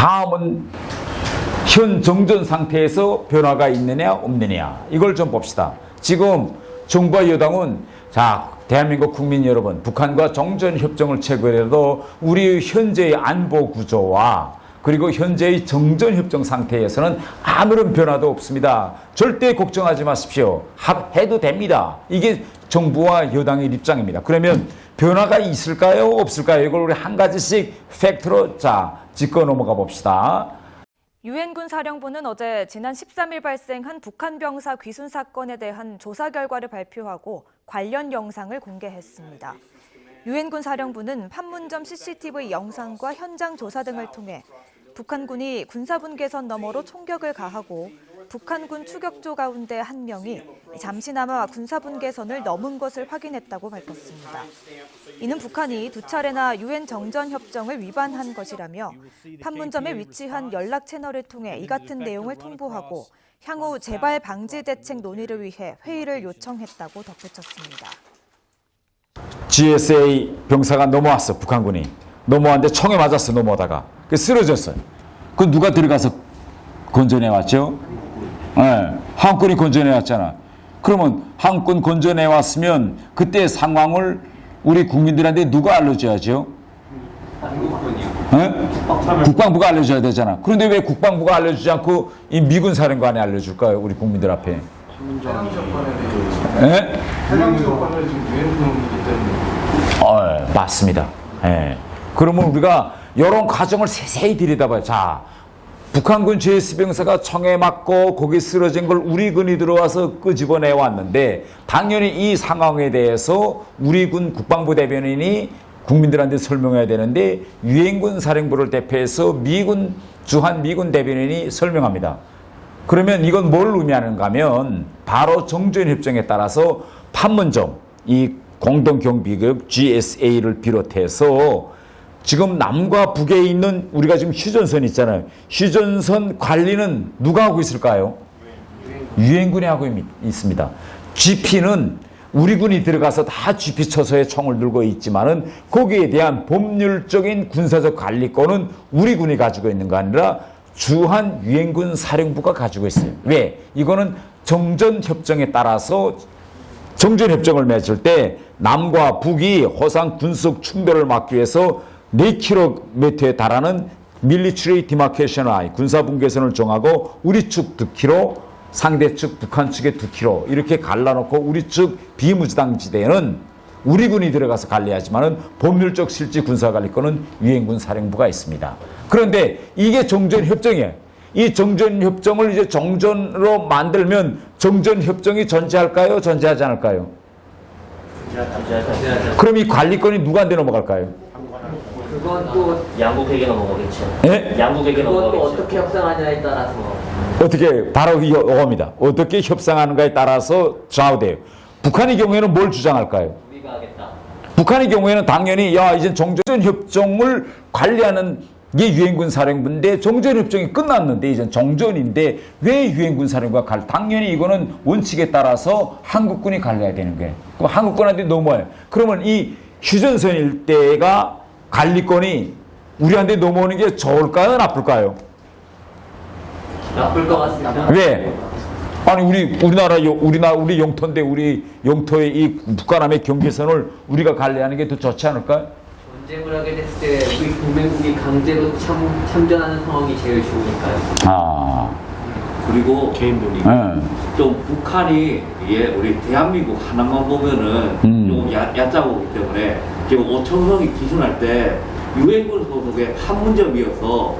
다음은 현 정전 상태에서 변화가 있느냐 없느냐 이걸 좀 봅시다. 지금 정부와 여당은 자 대한민국 국민 여러분 북한과 정전협정을 체결해도 우리 현재의 안보 구조와 그리고 현재의 정전협정 상태에서는 아무런 변화도 없습니다. 절대 걱정하지 마십시오. 합해도 됩니다. 이게 정부와 여당의 입장입니다. 그러면 변화가 있을까요? 없을까요? 이걸 우리 한 가지씩 팩트로 짚고 넘어가 봅시다. 유엔군 사령부는 어제 지난 13일 발생한 북한 병사 귀순 사건에 대한 조사 결과를 발표하고 관련 영상을 공개했습니다. 유엔군 사령부는 판문점 CCTV 영상과 현장 조사 등을 통해 북한군이 군사분계선 너머로 총격을 가하고 북한군 추격조 가운데 한 명이 잠시나마 군사분계선을 넘은 것을 확인했다고 밝혔습니다. 이는 북한이 두 차례나 유엔 정전협정을 위반한 것이라며 판문점에 위치한 연락 채널을 통해 이 같은 내용을 통보하고 향후 재발 방지 대책 논의를 위해 회의를 요청했다고 덧붙였습니다. GSA 병사가 넘어왔어. 북한군이. 넘어왔는데 총에 맞았어. 넘어오다가. 쓰러졌어요. 그 누가 들어가서 건져내왔죠? 네, 한국군이 건져내왔잖아. 그러면 한국군 건져내왔으면 그때 상황을 우리 국민들한테 누가 알려줘야죠? 네? 국방부가 알려줘야 되잖아. 그런데 왜 국방부가 알려주지 않고 이 미군 사령관이 알려줄까요? 우리 국민들 앞에. 네? 맞습니다. 네. 그러면 우리가 이런 과정을 세세히 들여다봐요. 자, 북한군 GS병사가 총에 맞고 거기 쓰러진 걸 우리 군이 들어와서 끄집어내 왔는데 당연히 이 상황에 대해서 우리 군 국방부 대변인이 국민들한테 설명해야 되는데 유엔군 사령부를 대표해서 주한 미군 대변인이 설명합니다. 그러면 이건 뭘 의미하는가 하면 바로 정전협정에 따라서 판문점 이 공동경비급 GSA를 비롯해서 지금 남과 북에 있는 우리가 지금 휴전선 있잖아요. 휴전선 관리는 누가 하고 있을까요? 유엔군이 하고 있습니다. GP는 우리 군이 들어가서 다 GP 처소에 총을 들고 있지만은 거기에 대한 법률적인 군사적 관리권은 우리 군이 가지고 있는 거 아니라 주한 유엔군 사령부가 가지고 있어요. 왜? 이거는 정전협정에 따라서 정전협정을 맺을 때 남과 북이 호상 군속 충돌을 막기 위해서 4km에 달하는 밀리터리 디마케이션 라인 군사분계선을 정하고 우리 측 2km, 상대 측 북한 측에 2km 이렇게 갈라놓고 우리 측 비무지당 지대에는 우리 군이 들어가서 관리하지만은 법률적 실질 군사관리권은 유엔군 사령부가 있습니다. 그런데 이게 정전협정이에요. 이 정전협정을 이제 정전으로 만들면 정전협정이 전제할까요? 전제하지 않을까요? 그럼 이 관리권이 누구한테 넘어갈까요? 그건 또 양국에게 넘어가겠죠. 예? 양국에게 넘어가겠죠. 그건 또 어떻게 협상하냐에 따라서. 어떻게 바로 이겁니다. 어떻게 협상하는가에 따라서 좌우돼요. 북한의 경우에는 뭘 주장할까요? 우리가 하겠다. 북한의 경우에는 당연히 이제 정전협정을 관리하는 게 유엔군 사령부인데 정전협정이 끝났는데 이제 정전인데 왜 유엔군 사령부가 당연히 이거는 원칙에 따라서 한국군이 관리해야 되는 거예요. 그럼 한국군한테 넘어와요. 그러면 이 휴전선 일대가 관리권이 우리한테 넘어오는 게 좋을까요? 나쁠까요? 나쁠 것 같습니다. 왜? 아니 우리 영토인데 우리 영토의 이 북한함의 경계선을 우리가 관리하는 게 더 좋지 않을까요? 전쟁을 하게 됐을 때 우리 동맹국이 강제로 참전하는 상황이 제일 좋으니까요. 그리고 개인분이 좀 북한이 우리 대한민국 하나만 보면은 좀 얕잡아 오기 때문에 지금 5천성이 기준할 때 유엔군 소속의 판문점이어서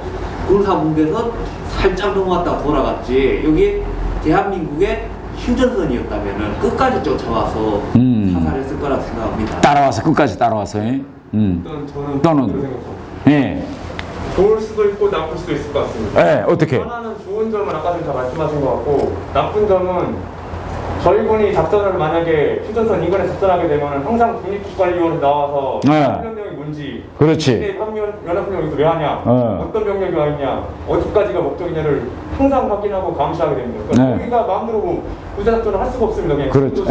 군사분계선 살짝 넘어왔다가 돌아갔지 여기 대한민국의 휴전선이었다면은 끝까지 쫓아와서 사살했을 거라 생각합니다. 따라와서 끝까지 따라와서. 저는 또는 예. 좋을 수도 있고 나쁠 수도 있을 것 같습니다. 예, 어떻게? 하나는 좋은 점은 아까 좀 다 말씀하신 것 같고 나쁜 점은 저희 군이 작전을 만약에 휴전선 인근에 작전하게 되면 항상 국립국관리위원회 나와서 훈련병이 뭔지 그렇지. 연합훈련 여기서 왜 하냐 어떤 병력이 와 있냐 어디까지가 목적이냐를 항상 확인하고 감시하게 됩니다. 그러니까 우리가 마음대로 군사작전을 할 수가 없습니다. 그냥 그렇죠.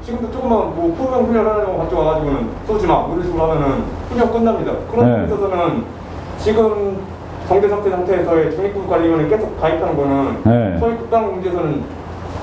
지금도 조금만 포병 훈련하려고 가지고 와가지고는 쏘지 마 이런 식으로 하면은 훈련 끝납니다. 그런 데 있어서는 지금 경제 상태에서의 중립국가관리원에 계속 가입하는 거는 네. 소위 국방 문제에서는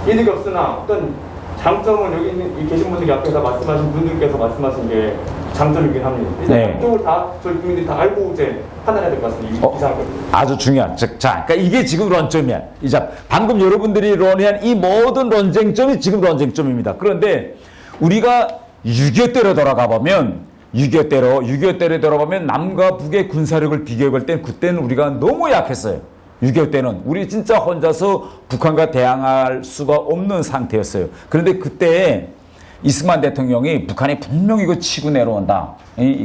이득이 없으나 어떤 장점은 여기 있는 계신 분들이 앞에서 말씀하신 분들께서 말씀하신 게 장점이긴 합니다. 네. 양쪽을 다 저희 국민들이 다 알고 이제 판단해야 될 것 같습니다. 이 사항을. 아주 중요한. 자, 그러니까 이게 지금論점이야. 이제 방금 여러분들이 논의한 이 모든 논쟁점이 지금 논쟁점입니다. 그런데 우리가 6.25 때로 돌아가 보면 6.25 때로 돌아보면 남과 북의 군사력을 비교해 볼 땐 그때는 우리가 너무 약했어요. 6.25 때는 우리 진짜 혼자서 북한과 대항할 수가 없는 상태였어요. 그런데 그때 이승만 대통령이 북한이 분명히 이거 치고 내려온다.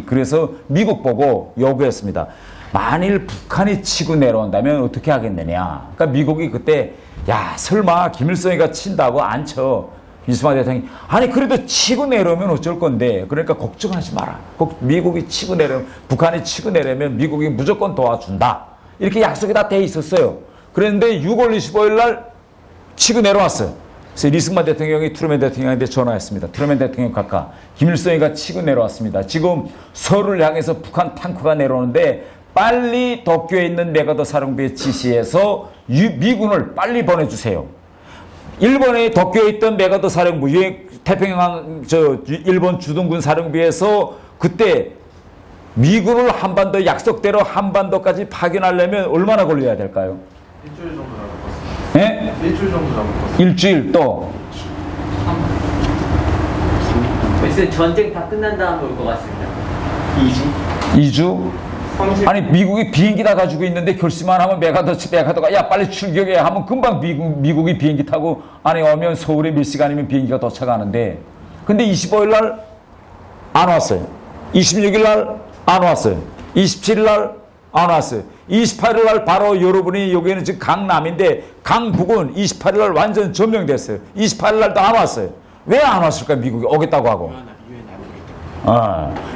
그래서 미국 보고 요구했습니다. 만일 북한이 치고 내려온다면 어떻게 하겠느냐. 그러니까 미국이 그때 야 설마 김일성이가 친다고 안 쳐. 이승만 대통령이 아니 그래도 치고 내려오면 어쩔 건데 그러니까 걱정하지 마라. 미국이 치고 내려오면 북한이 치고 내려오면 미국이 무조건 도와준다. 이렇게 약속이 다 돼 있었어요. 그런데 6월 25일 날 치고 내려왔어요. 그래서 이승만 대통령이 트루먼 대통령한테 전화했습니다. 트루먼 대통령 각하 김일성이가 치고 내려왔습니다. 지금 서울을 향해서 북한 탱크가 내려오는데 빨리 도쿄에 있는 메가더 사령부에 지시해서 미군을 빨리 보내주세요. 일본의 도쿄에 있던 메가더 사령부, 태평양 일본 주둔군 사령부에서 그때 미군을 한반도 약속대로 한반도까지 파견하려면 얼마나 걸려야 될까요? 일주일 정도 잡을 것 같습니다. 예? 일주일 정도 잡을 것 같습니다. 일주일 또. 그래서 전쟁 다 끝난 다음에 올 것 같습니다. 2주? 아니 미국이 비행기 다 가지고 있는데 결심만 하면 메가더가 야 빨리 출격해 하면 금방 미국이 비행기 타고 안에 오면 서울에 몇 시간이면 비행기가 도착하는데 근데 25일 날 안 왔어요. 26일 날 안 왔어요. 27일 날 안 왔어요. 28일 날 바로 여러분이 여기는 지금 강남인데 강북은 28일 날 완전 점령됐어요. 28일 날도 안 왔어요. 왜 안 왔을까 미국이 오겠다고 하고.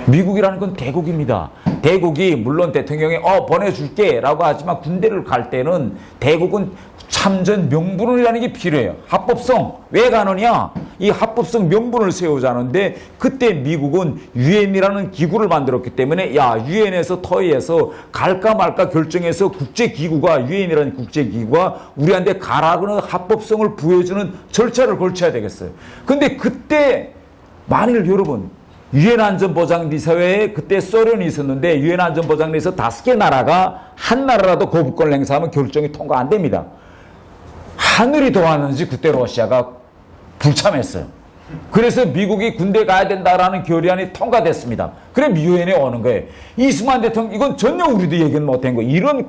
미국이라는 건 대국입니다. 대국이 물론 대통령이 보내줄게 라고 하지만 군대를 갈 때는 대국은 참전 명분이라는 게 필요해요. 합법성. 왜 가느냐? 이 합법성 명분을 세우자는데 그때 미국은 유엔이라는 기구를 만들었기 때문에 야 유엔에서 토의해서 갈까 말까 결정해서 국제기구가 유엔이라는 국제기구가 우리한테 가라는 합법성을 부여해주는 절차를 걸쳐야 되겠어요. 근데 그때 만일 여러분 유엔 안전보장리사회에 그때 소련이 있었는데 유엔 안전보장리에서 5개 나라가 한 나라라도 거부권을 행사하면 결정이 통과 안 됩니다. 하늘이 도왔는지 그때 러시아가 불참했어요. 그래서 미국이 군대 가야 된다라는 결의안이 통과됐습니다. 그래 유엔에 오는 거예요. 이승만 대통령 이건 전혀 우리도 얘기는 못한 거예요. 이런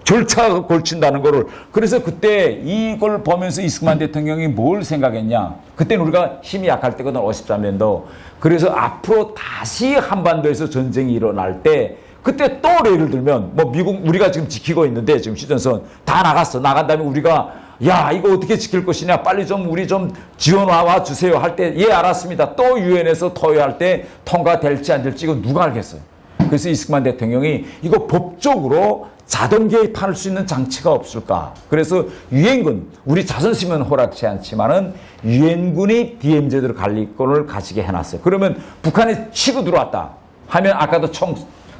절차가 걸친다는 거를. 그래서 그때 이걸 보면서 이승만 대통령이 뭘 생각했냐. 그때는 우리가 힘이 약할 때거든 53년도. 그래서 앞으로 다시 한반도에서 전쟁이 일어날 때 그때 또 예를 들면 뭐 미국 우리가 지금 지키고 있는데 지금 휴전선 다 나갔어. 나간 다음에 우리가 야 이거 어떻게 지킬 것이냐 빨리 좀 우리 좀 지원 와 주세요 할 때 예 알았습니다. 또 유엔에서 토의할 때 통과될지 안 될지 이거 누가 알겠어요. 그래서 이승만 대통령이 이거 법적으로 자동 개입할 수 있는 장치가 없을까. 그래서 유엔군 우리 자존심은 허락치 않지만은 유엔군이 DMZ를 관리권을 가지게 해놨어요. 그러면 북한이 치고 들어왔다 하면 아까도 총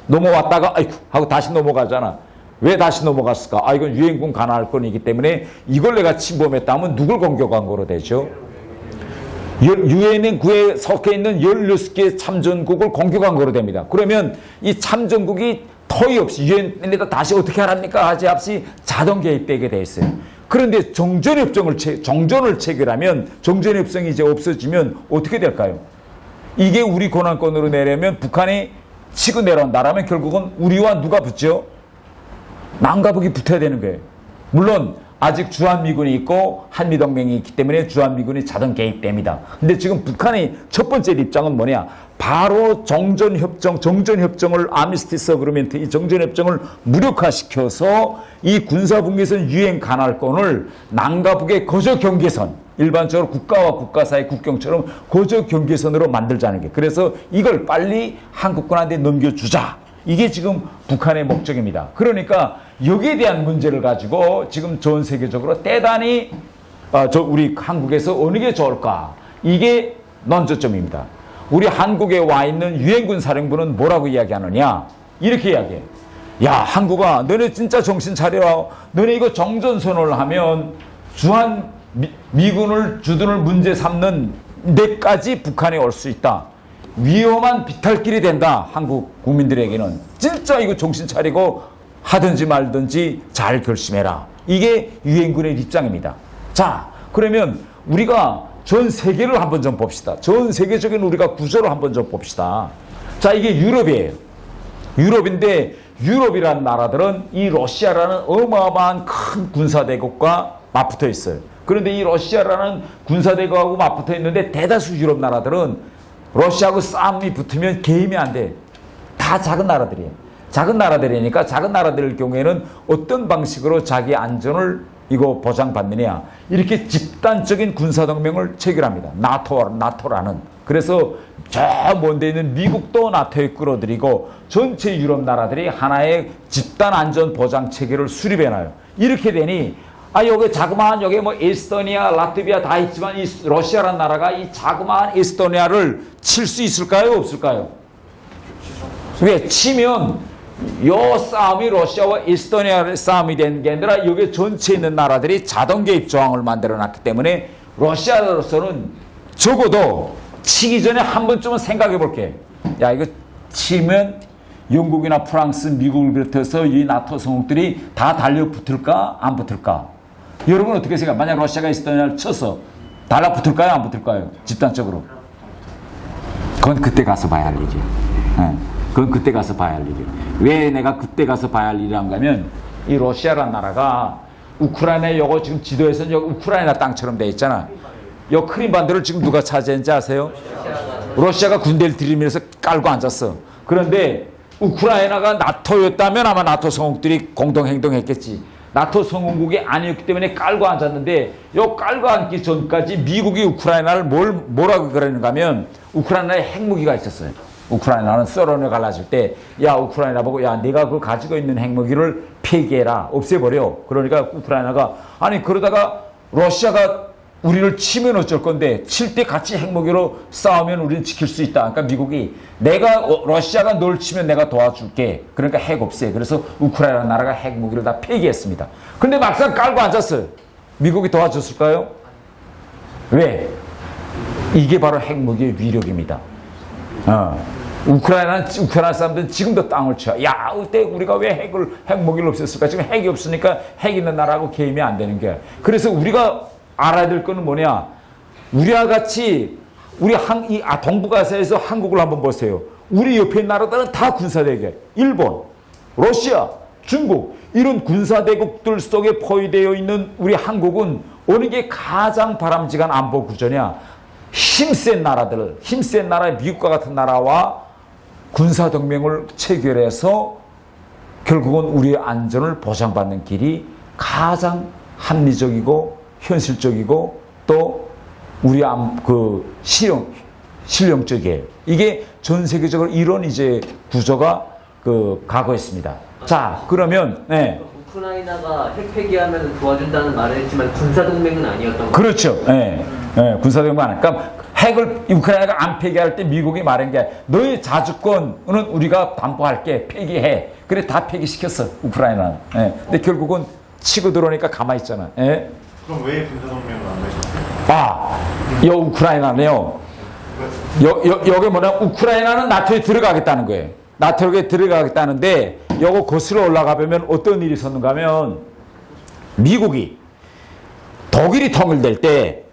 넘어왔다가 아이쿠 하고 다시 넘어가잖아. 왜 다시 넘어갔을까? 이건 유엔군 관할 권이기 때문에 이걸 내가 침범했다 하면 누굴 공격한 거로 되죠? 유엔에 속해 있는 16개 참전국을 공격한 거로 됩니다. 그러면 이 참전국이 토의 없이 유엔에다 다시 어떻게 하랍니까? 하지 없이 자동 개입되게 돼 있어요. 그런데 정전협정을 체결하면 정전협정이 이제 없어지면 어떻게 될까요? 이게 우리 권한권으로 내려면 북한이 치고 내려온다라면 결국은 우리와 누가 붙죠? 남과 북이 붙어야 되는 거예요. 물론 아직 주한미군이 있고 한미동맹이 있기 때문에 주한미군이 자동 개입됩니다. 근데 지금 북한의 첫 번째 입장은 뭐냐? 바로 정전협정을 아미스티스 어그리먼트 이 정전협정을 무력화시켜서 이 군사분계선 유엔 관할권을 남과 북의 거저 경계선 일반적으로 국가와 국가 사이 국경처럼 거저 경계선으로 만들자는 게 그래서 이걸 빨리 한국군한테 넘겨주자. 이게 지금 북한의 목적입니다. 그러니까 여기에 대한 문제를 가지고 지금 전 세계적으로 대단히 우리 한국에서 어느 게 좋을까? 이게 논조점입니다. 우리 한국에 와 있는 유엔군 사령부는 뭐라고 이야기하느냐? 이렇게 이야기해요. 야, 한국아, 너네 진짜 정신 차려. 너네 이거 정전선언을 하면 주한 미군을 주둔을 문제 삼는 데까지 북한이 올 수 있다. 위험한 비탈길이 된다. 한국 국민들에게는. 진짜 이거 정신 차리고 하든지 말든지 잘 결심해라. 이게 유엔군의 입장입니다. 자, 그러면 우리가 전 세계를 한번 좀 봅시다. 전 세계적인 우리가 구조를 한번 좀 봅시다. 자, 이게 유럽이에요. 유럽인데 유럽이라는 나라들은 이 러시아라는 어마어마한 큰 군사대국과 맞붙어 있어요. 그런데 이 러시아라는 군사대국하고 맞붙어 있는데 대다수 유럽 나라들은 러시아하고 싸움이 붙으면 개임이 안 돼. 다 작은 나라들이에요. 작은 나라들이니까 작은 나라들 경우에는 어떤 방식으로 자기 안전을 이거 보장받느냐. 이렇게 집단적인 군사동맹을 체결합니다. 나토라는. 그래서 저 먼데 있는 미국도 나토에 끌어들이고 전체 유럽 나라들이 하나의 집단 안전 보장 체계를 수립해놔요. 이렇게 되니 여기 자그마한 여기 뭐 에스토니아, 라트비아 다 있지만 이 러시아라는 나라가 이 자그마한 에스토니아를 칠 수 있을까요? 없을까요? 왜? 치면 요 싸움이 러시아와 에스토니아의 싸움이 된 게 아니라 여기 전체에 있는 나라들이 자동 개입 조항을 만들어 놨기 때문에 러시아로서는 적어도 치기 전에 한 번쯤은 생각해 볼게. 야, 이거 치면 영국이나 프랑스, 미국을 비롯해서 이 나토 성국들이 다 달려붙을까? 안 붙을까? 여러분 어떻게 생각해요? 만약 러시아가 에스토니아를 쳐서 달라붙을까요? 안 붙을까요? 집단적으로. 그건 그때 가서 봐야 할 일이에요. 그건 그때 가서 봐야 할 일이에요. 왜 내가 그때 가서 봐야 할 일이란가 하면 이 러시아라는 나라가 우크라이나 요거 지금 지도에서는 여기 우크라이나 땅처럼 돼 있잖아. 요 크림반도를 지금 누가 차지했는지 아세요? 러시아가 군대를 들이면서 깔고 앉았어. 그런데 우크라이나가 나토였다면 아마 나토 성국들이 공동행동했겠지. 나토 성원국이 아니었기 때문에 깔고 앉았는데 요 깔고 앉기 전까지 미국이 우크라이나를 뭐라고 그러는가 하면 우크라이나에 핵무기가 있었어요. 우크라이나는 소련을 갈라질 때 야 우크라이나 보고 야 네가 그 가지고 있는 핵무기를 폐기해라 없애버려. 그러니까 우크라이나가 아니 그러다가 러시아가 우리를 치면 어쩔 건데 칠 때 같이 핵무기로 싸우면 우리는 지킬 수 있다. 그러니까 미국이 러시아가 널 치면 내가 도와줄게. 그러니까 핵 없애. 그래서 우크라이나 나라가 핵무기를 다 폐기했습니다. 근데 막상 깔고 앉았어요. 미국이 도와줬을까요? 왜? 이게 바로 핵무기의 위력입니다. 우크라이나 사람들은 지금도 땅을 쳐. 야, 그때 우리가 왜 핵무기를 없앴을까? 지금 핵이 없으니까 핵 있는 나라하고 게임이 안 되는 거야. 그래서 우리가 알아야 될 거는 뭐냐? 우리와 같이 동북아시아에서 한국을 한번 보세요. 우리 옆에 있는 나라들은 다 군사대국. 일본, 러시아, 중국 이런 군사대국들 속에 포위되어 있는 우리 한국은 어느 게 가장 바람직한 안보 구조냐? 힘센 나라들, 힘센 나라 미국과 같은 나라와 군사동맹을 체결해서 결국은 우리의 안전을 보장받는 길이 가장 합리적이고 현실적이고 또 우리 실용적이에요. 이게 전 세계적으로 이런 이제 구조가 가고 있습니다. 자, 그러면 네. 우크라이나가 핵 폐기하면 도와준다는 말을 했지만 군사동맹은 아니었던 거죠. 그렇죠. 네. 네. 군사동맹 안. 그러니까 핵을 우크라이나가 안 폐기할 때 미국이 말한 게 너의 자주권은 우리가 담보할게. 폐기해. 그래 다 폐기시켰어. 우크라이나는. 네. 근데 결국은 치고 들어오니까 가만히 있잖아. 네. 그럼 왜 군사동맹을 안 맺었어요? 요 우크라이나는요. 여기 뭐냐? 우크라이나는 나토에 들어가겠다는 거예요. 나토에 들어가겠다는데 요거 거슬러 올라가 보면 어떤 일이 있었는가 하면 미국이 독일이 통일될 때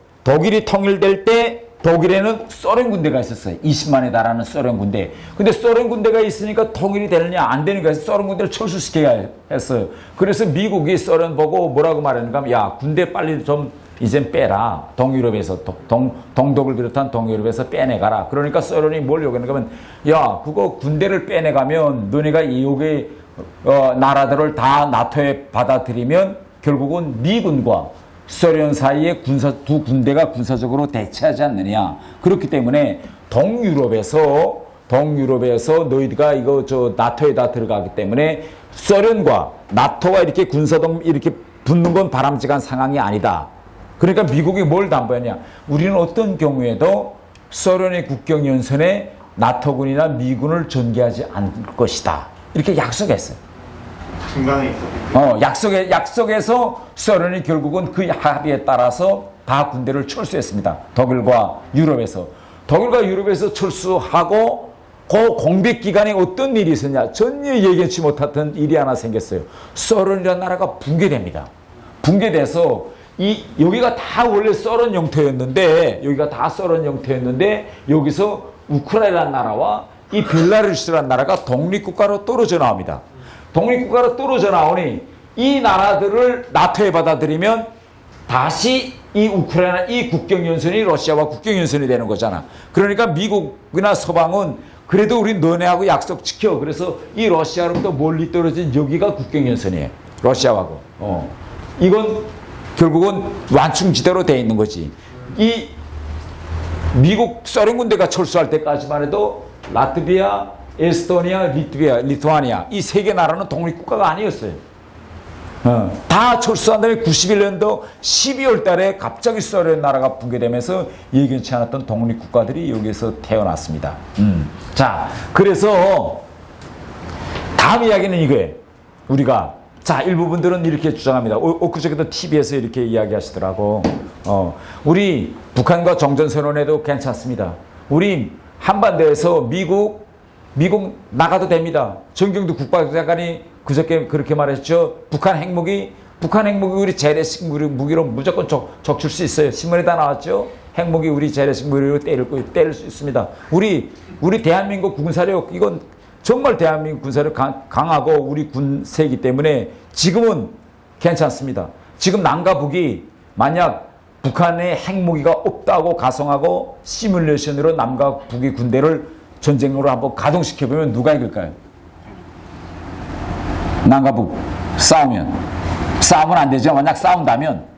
독일에는 소련 군대가 있었어요. 20만에 달하는 소련 군대. 근데 소련 군대가 있으니까 통일이 되느냐 안 되는 거야. 소련 군대를 철수시켜야 했어요. 그래서 미국이 소련 보고 뭐라고 말했는가 하면 야 군대 빨리 좀 이젠 빼라. 동유럽에서 동독을 비롯한 동유럽에서 빼내가라. 그러니까 소련이 뭘 요구하는가 하면 야 그거 군대를 빼내가면 너네가 이쪽의 나라들을 다 나토에 받아들이면 결국은 미군과 소련 사이에 두 군대가 군사적으로 대치하지 않느냐. 그렇기 때문에 동유럽에서 너희가 이거 나토에 다 들어가기 때문에 소련과 나토가 이렇게 이렇게 붙는 건 바람직한 상황이 아니다. 그러니까 미국이 뭘 담보했냐? 우리는 어떤 경우에도 소련의 국경연선에 나토군이나 미군을 전개하지 않을 것이다. 이렇게 약속했어요. 중간에 있었기 약속에서 소련이 결국은 그 합의에 따라서 다 군대를 철수했습니다. 독일과 유럽에서 철수하고 그 공백 기간에 어떤 일이 있었냐? 전혀 예견치 못했던 일이 하나 생겼어요. 소련이라는 나라가 붕괴됩니다. 붕괴돼서 여기가 다 원래 소련 영토였는데 여기서 우크라이나라는 나라와 이 벨라루스라는 나라가 독립국가로 떨어져 나옵니다. 독립국가로 떨어져 나오니 이 나라들을 나토에 받아들이면 다시 이 우크라이나 이 국경연선이 러시아와 국경연선이 되는 거잖아. 그러니까 미국이나 서방은 그래도 우리 너네하고 약속 지켜. 그래서 이 러시아로부터 멀리 떨어진 여기가 국경연선이에요. 러시아하고. 이건 결국은 완충지대로 돼 있는 거지. 이 미국 소련 군대가 철수할 때까지만 해도 라트비아, 에스토니아, 리투아니아 이 세 개 나라는 독립국가가 아니었어요. 다 철수한 다음에 91년도 12월 달에 갑자기 소련 나라가 붕괴되면서 예견치 않았던 독립국가들이 여기에서 태어났습니다. 자, 그래서 다음 이야기는 이거예요. 우리가 자, 일부분들은 이렇게 주장합니다. 엊그저께도 TV에서 이렇게 이야기하시더라고. 우리 북한과 정전선언에도 괜찮습니다. 우리 한반도에서 미국 나가도 됩니다. 정경두 국방장관이 그저께 그렇게 말했죠. 북한 핵무기 우리 재래식 무기로 무조건 적출 수 있어요. 신문에 다 나왔죠. 핵무기 우리 재래식 무기로 때릴 수 있습니다. 우리 대한민국 군사력 이건 정말 대한민국 군사력 강하고 우리 군세이기 때문에 지금은 괜찮습니다. 지금 남과 북이 만약 북한의 핵무기가 없다고 가정하고 시뮬레이션으로 남과 북의 군대를 전쟁으로 한번 가동시켜보면 누가 이길까요? 남과 북 싸우면 안 되죠. 만약 싸운다면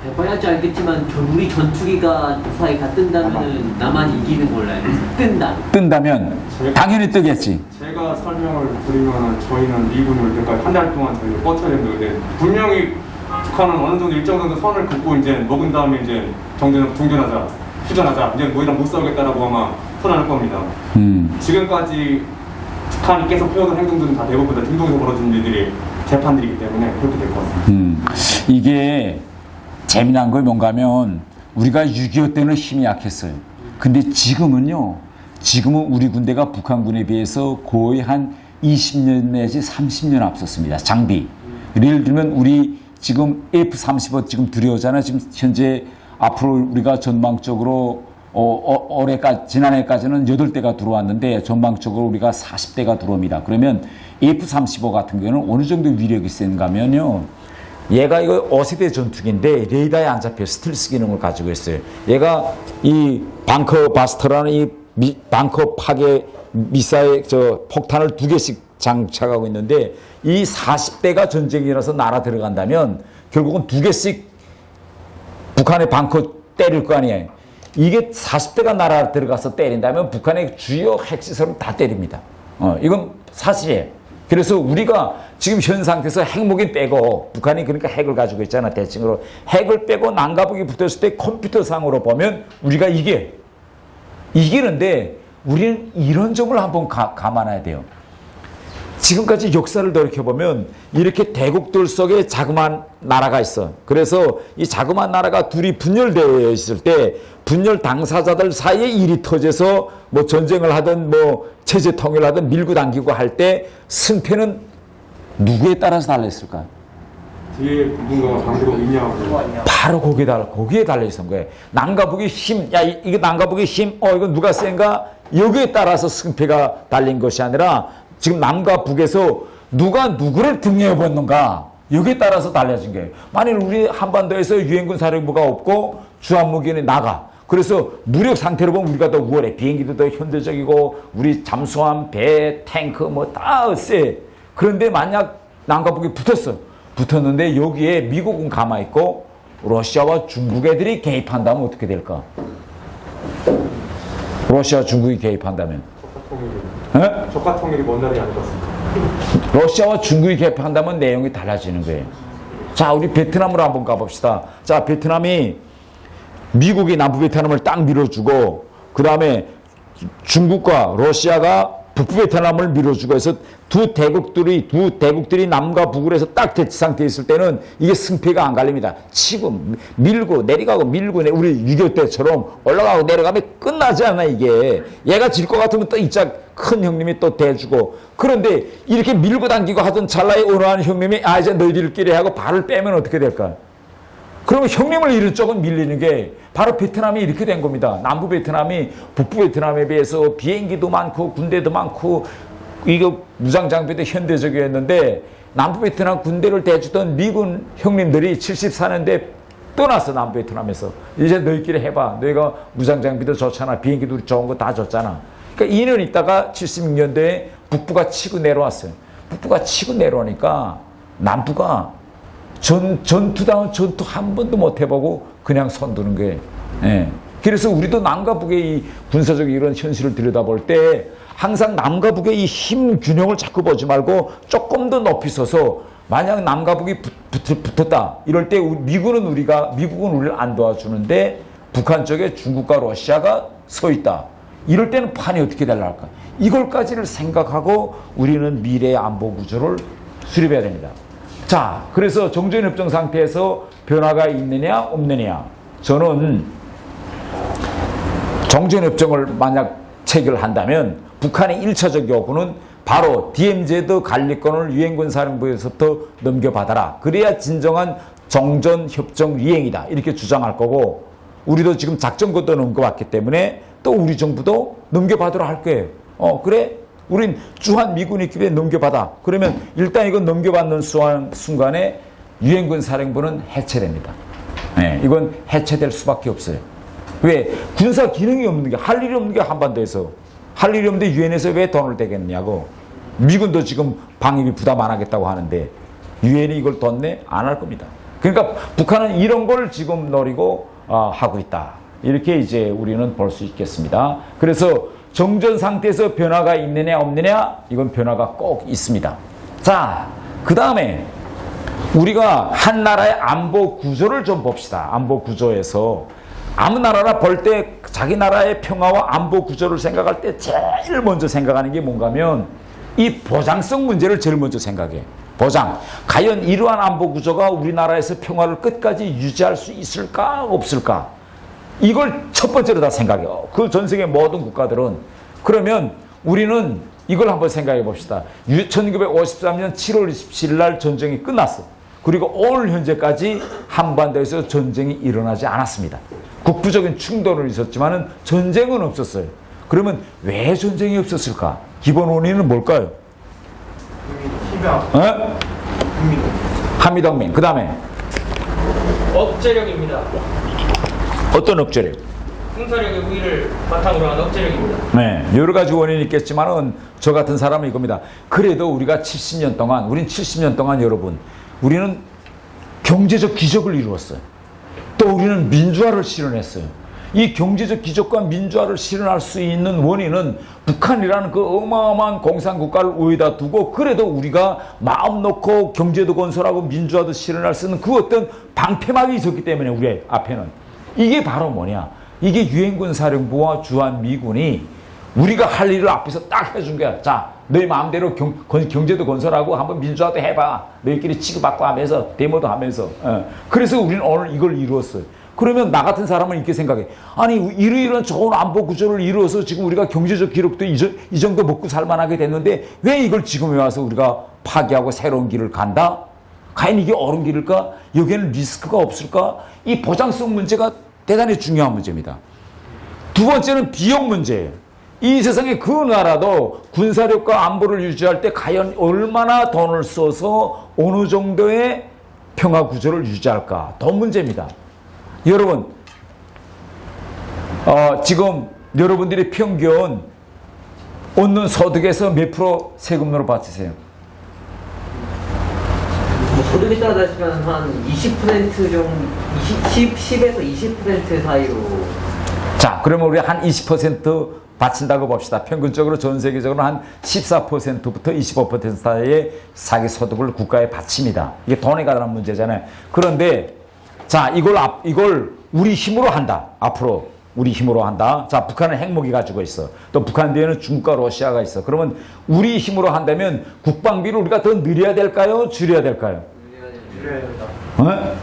해봐야지 알겠지만 우리 전투기가 무사히가 뜬다면 남한이 이기는 걸로 알고 있어요. 뜬다면 당연히 뜨겠지. 제가 설명을 드리면 저희는 미군을 그러니까 한 달 동안 저희를 버텨야 되는데 분명히 북한은 어느 정도 일정 정도 선을 긋고 이제 먹은 다음에 이제 종전하자, 휴전하자, 이제 뭐 이런 못 싸우겠다라고 아마 선언할 겁니다. 지금까지 북한이 계속 해오던 행동들은 다 대부분 다 중동에서 벌어진 일들이 재판들이기 때문에 그렇게 될 것 같습니다. 이게 재미난 건 뭔가 하면 우리가 6.25 때는 힘이 약했어요. 근데 지금은 우리 군대가 북한군에 비해서 거의 한 20년 내지 30년 앞섰습니다. 장비. 예를 들면 우리 지금 F-35 지금 들여오잖아요. 지금 현재 앞으로 우리가 전망적으로 지난해까지는 8대가 들어왔는데 전방적으로 우리가 40대가 들어옵니다. 그러면 F-35 같은 경우는 어느 정도 위력이 센가 하면요. 얘가 이거 5세대 전투기인데 레이더에 안 잡혀 스텔스 기능을 가지고 있어요. 얘가 이 방커 바스터라는 이 방커 파괴 미사일 폭탄을 2개씩 장착하고 있는데 이 40대가 전쟁이 일어나서 날아 들어간다면 결국은 2개씩 북한의 방커 때릴 거 아니에요. 이게 40대가 날아 들어가서 때린다면 북한의 주요 핵시설은 다 때립니다. 이건 사실이에요. 그래서 우리가 지금 현 상태에서 핵무기 빼고 북한이 그러니까 핵을 가지고 있잖아. 대칭으로 핵을 빼고 남과북이 붙었을 때 컴퓨터상으로 보면 우리가 이기는데 우리는 이런 점을 한번 감안해야 돼요. 지금까지 역사를 돌이켜보면 이렇게 대국들 속에 자그마한 나라가 있어. 그래서 이 자그마한 나라가 둘이 분열되어 있을 때 분열 당사자들 사이에 일이 터져서 뭐 전쟁을 하든 뭐 체제 통일을 하든 밀고 당기고 할 때 승패는 누구에 따라서 달려있을까요? 뒤에 누군가가 강대로 있냐고. 바로 거기에 달려있는 거예요. 남과 북의 힘, 이거 남과 북의 힘, 이거 누가 센가? 여기에 따라서 승패가 달린 것이 아니라 지금 남과 북에서 누가 누구를 등에 업었는가 여기에 따라서 달라진 거예요. 만일 우리 한반도에서 유엔군 사령부가 없고 주한무기는 나가. 그래서 무력 상태로 보면 우리가 더 우월해. 비행기도 더 현대적이고 우리 잠수함, 배, 탱크 뭐 다 세. 그런데 만약 남과 북이 붙었는데 여기에 미국은 가만히 있고 러시아와 중국 애들이 개입한다면 어떻게 될까? 러시아, 중국이 개입한다면 적화 통일이 먼 날이 아니었습니까? 러시아와 중국이 개입한다면 내용이 달라지는 거예요. 자, 우리 베트남으로 한번 가봅시다. 자, 베트남이 미국이 남부 베트남을 딱 밀어주고 그 다음에 중국과 러시아가 북부 베트남을 밀어주고 해서 두 대국들이 남과 북으로 해서 딱 대치 상태에 있을 때는 이게 승패가 안 갈립니다. 치고 밀고 내려가고 밀고 우리 6.25 때처럼 올라가고 내려가면 끝나지 않아 이게. 얘가 질 것 같으면 또 이짝 큰 형님이 또 대주고. 그런데 이렇게 밀고 당기고 하던 찰나에 어느 한 형님이 이제 너희들끼리 하고 발을 빼면 어떻게 될까? 그러면 형님을 잃은 쪽은 밀리는 게 바로 베트남이 이렇게 된 겁니다. 남부 베트남이 북부 베트남에 비해서 비행기도 많고 군대도 많고 이거 무장 장비도 현대적이었는데 남부 베트남 군대를 대주던 미군 형님들이 74년대 떠났어. 남부 베트남에서. 이제 너희끼리 해봐. 너희가 무장 장비도 좋잖아. 비행기도 좋은 거 다 줬잖아. 그러니까 2년 있다가 76년도에 북부가 치고 내려왔어요. 북부가 치고 내려오니까 남부가 전투다운 전투 한 번도 못 해보고 그냥 손드는 거예요. 예. 그래서 우리도 남과 북의 이 군사적 이런 현실을 들여다볼 때 항상 남과 북의 이 힘 균형을 자꾸 보지 말고 조금 더 높이 서서 만약 남과 북이 붙었다 이럴 때 미국은 우리를 안 도와주는데 북한 쪽에 중국과 러시아가 서 있다. 이럴 때는 판이 어떻게 될까? 이걸까지를 생각하고 우리는 미래의 안보 구조를 수립해야 됩니다. 자, 그래서 정전협정 상태에서 변화가 있느냐 없느냐. 저는 정전협정을 만약 체결한다면 북한의 1차적 요구는 바로 DMZ 관리권을 유엔군 사령부에서부터 넘겨받아라. 그래야 진정한 정전협정 이행이다. 이렇게 주장할 거고 우리도 지금 작전권도 넘겨받기 때문에 또 우리 정부도 넘겨받으라 할 거예요. 그래? 우린 주한 미군이 기회에 넘겨받아. 그러면 일단 이건 넘겨받는 순간에 유엔군 사령부는 해체됩니다. 네, 이건 해체될 수밖에 없어요. 왜? 군사 기능이 없는 게, 할 일이 없는 게 한반도에서. 할 일이 없는데 유엔에서 왜 돈을 대겠냐고. 미군도 지금 방위비 부담 안 하겠다고 하는데 유엔이 이걸 돈 내? 안 할 겁니다. 그러니까 북한은 이런 걸 지금 노리고 하고 있다. 이렇게 이제 우리는 볼 수 있겠습니다. 그래서 정전 상태에서 변화가 있느냐 없느냐 이건 변화가 꼭 있습니다. 자, 그 다음에 우리가 한 나라의 안보 구조를 좀 봅시다. 안보 구조에서 아무 나라나 볼 때 자기 나라의 평화와 안보 구조를 생각할 때 제일 먼저 생각하는 게 뭔가면 이 보장성 문제를 제일 먼저 생각해. 보장. 과연 이러한 안보 구조가 우리나라에서 평화를 끝까지 유지할 수 있을까 없을까? 이걸 첫 번째로 다 생각해요. 그 전 세계 모든 국가들은. 그러면 우리는 이걸 한번 생각해 봅시다. 1953년 7월 27일 날 전쟁이 끝났어. 그리고 오늘 현재까지 한반도에서 전쟁이 일어나지 않았습니다. 국부적인 충돌은 있었지만 전쟁은 없었어요. 그러면 왜 전쟁이 없었을까? 기본 원인은 뭘까요? 한미동맹. 그 다음에 억제력입니다. 어떤 억제력? 군사력의 우위를 바탕으로 한 억제력입니다. 네, 여러 가지 원인이 있겠지만은 저 같은 사람은 이겁니다. 그래도 우리가 70년 동안, 우린 70년 동안 여러분, 우리는 경제적 기적을 이루었어요. 또 우리는 민주화를 실현했어요. 이 경제적 기적과 민주화를 실현할 수 있는 원인은 북한이라는 그 어마어마한 공산국가를 우에다 두고 그래도 우리가 마음 놓고 경제도 건설하고 민주화도 실현할 수 있는 그 어떤 방패막이 있었기 때문에 우리 앞에는. 이게 바로 뭐냐? 이게 유엔군 사령부와 주한 미군이 우리가 할 일을 앞에서 딱 해준 거야. 자, 너희 마음대로 경제도 건설하고 한번 민주화도 해봐. 너희끼리 치고받고 하면서 데모도 하면서. 그래서 우리는 오늘 이걸 이루었어요. 그러면 나 같은 사람은 이렇게 생각해. 아니 이런 좋은 안보 구조를 이루어서 지금 우리가 경제적 기록도 이 정도 먹고 살만하게 됐는데 왜 이걸 지금에 와서 우리가 파기하고 새로운 길을 간다? 과연 이게 옳은 길일까? 여기에는 리스크가 없을까? 이 보장성 문제가 대단히 중요한 문제입니다. 두 번째는 비용 문제예요. 이 세상에 그 나라도 군사력과 안보를 유지할 때 과연 얼마나 돈을 써서 어느 정도의 평화 구조를 유지할까? 돈 문제입니다. 여러분, 지금 여러분들이 평균 얻는 소득에서 몇 프로 세금으로 받으세요? 소득에 따라 다시면 한 20% 정도, 10에서 20% 사이로. 자, 그러면 우리 한 20% 바친다고 봅시다. 평균적으로 전 세계적으로 한 14%부터 25% 사이의 사기 소득을 국가에 바칩니다. 이게 돈에 관한 문제잖아요. 그런데 자, 이걸 우리 힘으로 한다. 앞으로 우리 힘으로 한다. 자, 북한은 핵무기 가지고 있어. 또 북한 뒤에는 중국과 러시아가 있어. 그러면 우리 힘으로 한다면 국방비를 우리가 더 늘려야 될까요? 줄여야 될까요?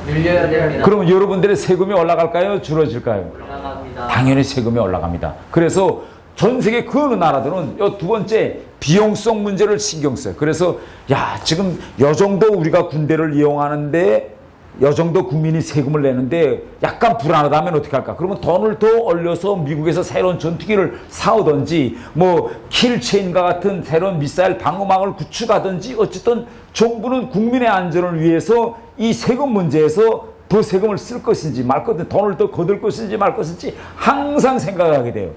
늘려야 됩니다. 그러면 여러분들의 세금이 올라갈까요? 줄어질까요? 올라갑니다. 당연히 세금이 올라갑니다. 그래서 전 세계 그 어느 나라들은 요 두 번째 비용성 문제를 신경 써요. 그래서 야, 지금 요 정도 우리가 군대를 이용하는데 요 정도 국민이 세금을 내는데 약간 불안하다면 어떻게 할까? 그러면 돈을 더 올려서 미국에서 새로운 전투기를 사오든지 뭐 킬체인과 같은 새로운 미사일 방어망을 구축하든지 어쨌든 정부는 국민의 안전을 위해서 이 세금 문제에서 더 세금을 쓸 것인지 말 것인지 돈을 더 거둘 것인지 말 것인지 항상 생각하게 돼요.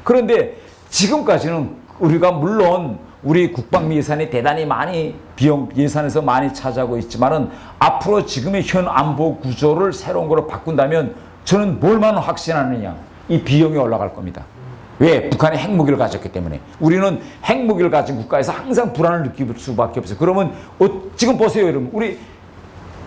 그런데 지금까지는 우리가 물론 우리 국방비 예산이 대단히 많이 비용 예산에서 많이 차지하고 있지만은 앞으로 지금의 현 안보 구조를 새로운 거로 바꾼다면 저는 뭘만 확신하느냐, 이 비용이 올라갈 겁니다. 왜? 북한이 핵무기를 가졌기 때문에. 우리는 핵무기를 가진 국가에서 항상 불안을 느낄 수밖에 없어요. 그러면 지금 보세요, 여러분. 우리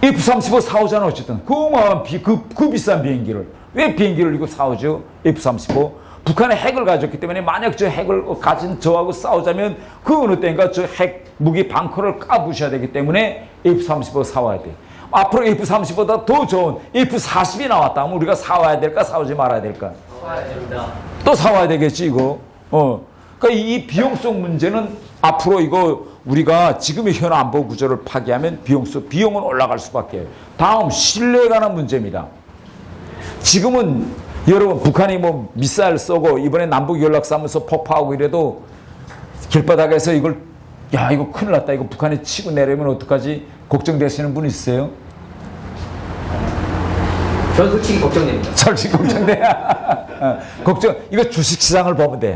F-35 사오잖아. 어쨌든 그 비싼 비행기를 왜 비행기를 이거 사오죠? F-35 북한의 핵을 가졌기 때문에 만약 저 핵을 가진 저하고 싸우자면 그 어느 때인가 저 핵 무기 벙커를 까부셔야 되기 때문에 F-35 사와야 돼. 앞으로 F-35보다 더 좋은 F-40이 나왔다 하면 우리가 사와야 될까 사오지 말아야 될까? 사와야 됩니다. 또 사와야 되겠지 이거. 그러니까 이 비용성 문제는 앞으로 이거 우리가 지금의 현 안보 구조를 파괴하면 비용은 올라갈 수밖에 없어요. 다음 신뢰에 관한 문제입니다. 지금은 여러분 북한이 뭐 미사일 쏘고 이번에 남북 연락사무소 폭파하고 이래도 길바닥에서 이거 큰일 났다. 이거 북한이 치고 내려면 어떡하지? 걱정되시는 분 있으세요? 저는 솔직히 걱정됩니다. 솔직히 걱정돼. 이거 주식시장을 보면 돼.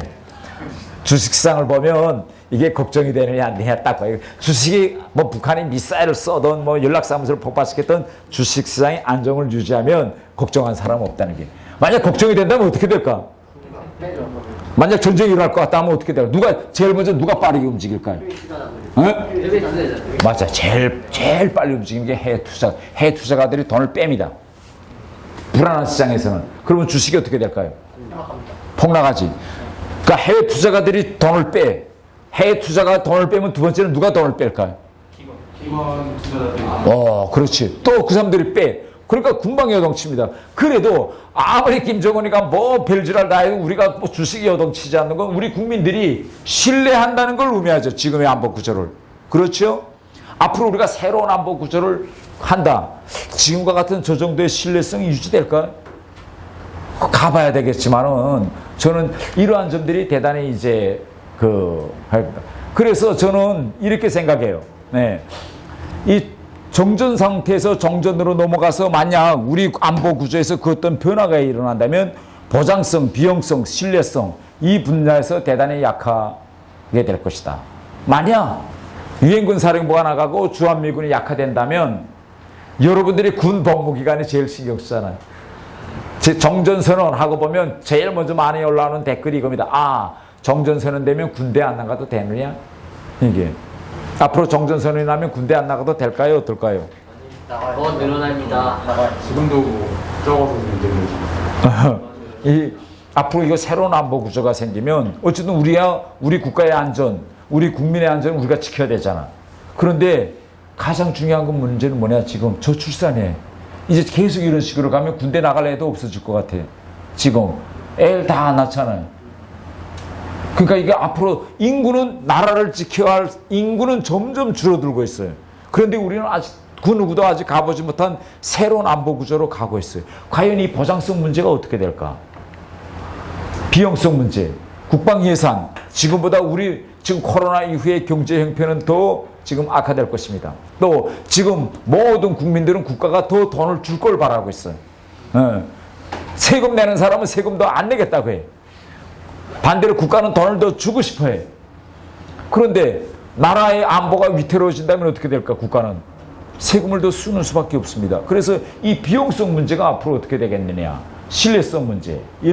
주식시장을 보면 이게 걱정이 되느냐 안 되느냐 딱 봐요. 주식이 뭐 북한이 미사일을 쏘든 뭐 연락사무소를 폭파시켰던 주식시장의 안정을 유지하면 걱정한 사람은 없다는 게. 만약 걱정이 된다면 어떻게 될까? 만약 전쟁이 일어날 것 같다 하면 어떻게 될까? 제일 먼저 누가 빠르게 움직일까요? 맞아. 제일 빨리 움직이는 게 해외 투자. 해외 투자가들이 돈을 뺍니다. 불안한 시장에서는. 그러면 주식이 어떻게 될까요? 폭락하지. 그러니까 해외 투자가들이 돈을 빼. 해외 투자가 돈을 빼면 두 번째는 누가 돈을 뺄까요? 기관 투자자들이. 그렇지. 또 그 사람들이 빼. 그러니까 군방 요동칩니다. 그래도 아무리 김정은이가 뭐 별짓을 다 해도 우리가 뭐 주식이 요동치지 않는 건 우리 국민들이 신뢰한다는 걸 의미하죠. 지금의 안보 구조를. 그렇죠? 앞으로 우리가 새로운 안보 구조를 한다. 지금과 같은 저 정도의 신뢰성이 유지될까? 가봐야 되겠지만은 저는 이러한 점들이 대단히 이제 그래서 저는 이렇게 생각해요. 네. 이 정전 상태에서 정전으로 넘어가서 만약 우리 안보 구조에서 그 어떤 변화가 일어난다면 보장성, 비용성, 신뢰성 이 분야에서 대단히 약하게 될 것이다. 만약 유엔군 사령부가 나가고 주한미군이 약화된다면 여러분들이 군 복무기간에 제일 신경 쓰잖아요. 정전선언 하고 보면 제일 먼저 많이 올라오는 댓글이 이겁니다. 정전선언 되면 군대 안 나가도 되느냐? 이게. 앞으로 정전선언이 나면 군대 안 나가도 될까요? 어떨까요? 더 늘어납니다. 지금도 적어서 문제는. 앞으로 이거 새로운 안보 구조가 생기면 어쨌든 우리 국가의 안전, 우리 국민의 안전을 우리가 지켜야 되잖아. 그런데 가장 중요한 건 문제는 뭐냐? 지금 저출산해. 이제 계속 이런 식으로 가면 군대 나갈 애도 없어질 것 같아. 지금 애를 다 안 낳잖아요. 그러니까 이게 앞으로 인구는 나라를 지켜야 할 인구는 점점 줄어들고 있어요. 그런데 우리는 아직 그 누구도 아직 가보지 못한 새로운 안보 구조로 가고 있어요. 과연 이 보장성 문제가 어떻게 될까? 비용성 문제, 국방 예산, 지금보다 우리 지금 코로나 이후의 경제 형편은 더 지금 악화될 것입니다. 또 지금 모든 국민들은 국가가 더 돈을 줄 걸 바라고 있어요. 세금 내는 사람은 세금도 안 내겠다고 해. 반대로 국가는 돈을 더 주고 싶어 해. 그런데 나라의 안보가 위태로워진다면 어떻게 될까? 국가는 세금을 더 쓰는 수밖에 없습니다. 그래서 이 비용성 문제가 앞으로 어떻게 되겠느냐? 신뢰성 문제.